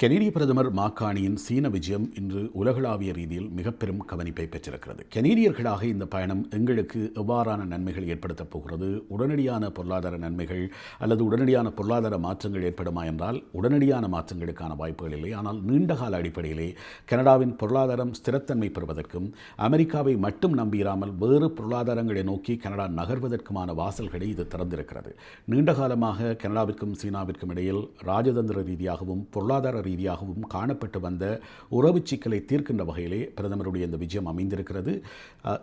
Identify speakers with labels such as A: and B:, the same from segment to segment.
A: கெனடிய பிரதமர் மாக்கானியின் சீன விஜயம் இன்று உலகளாவிய ரீதியில் மிக பெரும் கவனிப்பை பெற்றிருக்கிறது. கெனடியர்களாக இந்த பயணம் எங்களுக்கு எவ்வாறான நன்மைகள் ஏற்படுத்தப் போகிறது, உடனடியான பொருளாதார நன்மைகள் அல்லது உடனடியான பொருளாதார மாற்றங்கள் ஏற்படுமா என்றால் உடனடியான மாற்றங்களுக்கான வாய்ப்புகள் இல்லை. ஆனால் நீண்டகால அடிப்படையிலே கனடாவின் பொருளாதாரம் ஸ்திரத்தன்மை பெறுவதற்கும் அமெரிக்காவை மட்டும் நம்பியிராமல் வேறு பொருளாதாரங்களை நோக்கி கனடா நகர்வதற்குமான வாசல்களை இது திறந்திருக்கிறது. நீண்டகாலமாக கனடாவிற்கும் சீனாவிற்கும் இடையில் ராஜதந்திர ரீதியாகவும் பொருளாதார ரீதியாகவும் காணப்பட்டு வந்த உறவு சிக்கலை தீர்க்கின்ற வகையிலே பிரதமருடைய இந்த விஜயம் அமைந்திருக்கிறது.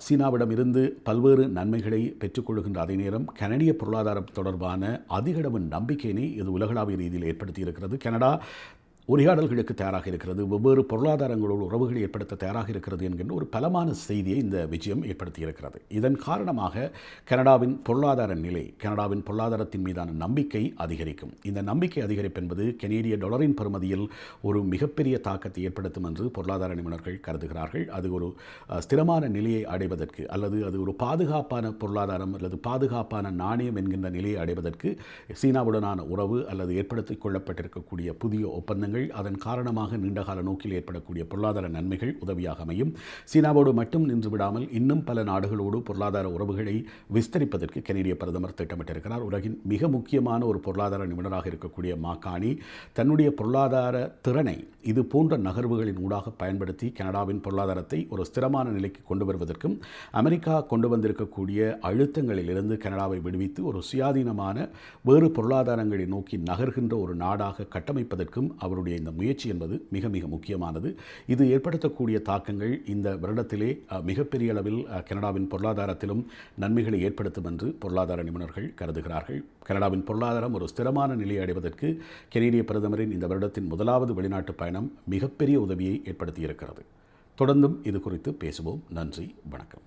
A: சீனாவிடம் இருந்து பல்வேறு நன்மைகளை பெற்றுக்கொள்கின்ற அதே நேரம் கனடிய பொருளாதாரம் தொடர்பான அதிகளவு நம்பிக்கையினை இது உலகளாவிய ரீதியில் ஏற்படுத்தியிருக்கிறது. கனடா உரையாடல்களுக்கு தயாராக இருக்கிறது, வெவ்வேறு பொருளாதாரங்களோடு உறவுகளை ஏற்படுத்த தயாராக இருக்கிறது என்கின்ற ஒரு பலமான செய்தியை இந்த விஜயம் ஏற்படுத்தியிருக்கிறது. இதன் காரணமாக கனடாவின் பொருளாதார நிலை, கனடாவின் பொருளாதாரத்தின் மீதான நம்பிக்கை அதிகரிக்கும். இந்த நம்பிக்கை அதிகரிப்பு என்பது கனேடிய டாலரின் பெறுமதியில் ஒரு மிகப்பெரிய தாக்கத்தை ஏற்படுத்தும் என்று பொருளாதார நிபுணர்கள் கருதுகிறார்கள். அது ஒரு ஸ்திரமான நிலையை அடைவதற்கு அல்லது அது ஒரு பாதுகாப்பான பொருளாதாரம் அல்லது பாதுகாப்பான நாணயம் என்கின்ற நிலையை அடைவதற்கு சீனாவுடனான உறவு அல்லது ஏற்படுத்திக் கொள்ளப்பட்டிருக்கக்கூடிய புதிய ஒப்பந்தங்கள், அதன் காரணமாக நீண்டகால நோக்கில் ஏற்படக்கூடிய பொருளாதார நன்மைகள் உதவியாக அமையும். சீனாவோடு மட்டும் நின்று விடாமல் இன்னும் பல நாடுகளோடு பொருளாதார உறவுகளை விஸ்தரிப்பதற்கு கனேடிய பிரதமர் திட்டமிட்டிருக்கிறார். உலகின் மிக முக்கியமான ஒரு பொருளாதார நிபுணராக இருக்கக்கூடிய மாக்கானி தன்னுடைய பொருளாதார திறனை இது போன்ற நகர்வுகளின் ஊடாக பயன்படுத்தி கனடாவின் பொருளாதாரத்தை ஒரு ஸ்திரமான நிலைக்கு கொண்டு வருவதற்கும் அமெரிக்கா கொண்டு வந்திருக்கக்கூடிய அழுத்தங்களிலிருந்து கனடாவை விடுவித்து ஒரு சுயாதீனமான வேறு பொருளாதாரங்களை நோக்கி நகர்கின்ற ஒரு நாடாக கட்டமைப்பதற்கும் அவருடைய இந்த முயற்சி என்பது மிக மிக முக்கியமானது. இது ஏற்படுத்தக்கூடிய தாக்கங்கள் இந்த வருடத்திலே மிகப்பெரிய அளவில் கனடாவின் பொருளாதாரத்திலும் நன்மைகளை ஏற்படுத்தும் என்று பொருளாதார நிபுணர்கள் கருதுகிறார்கள். கனடாவின் பொருளாதாரம் ஒரு ஸ்திரமான நிலையை அடைவதற்கு கனேடிய பிரதமரின் இந்த வருடத்தின் முதலாவது வெளிநாட்டு பயணம் மிகப்பெரிய உதவியை ஏற்படுத்தியிருக்கிறது. தொடர்ந்தும் இது குறித்து பேசுவோம். நன்றி, வணக்கம்.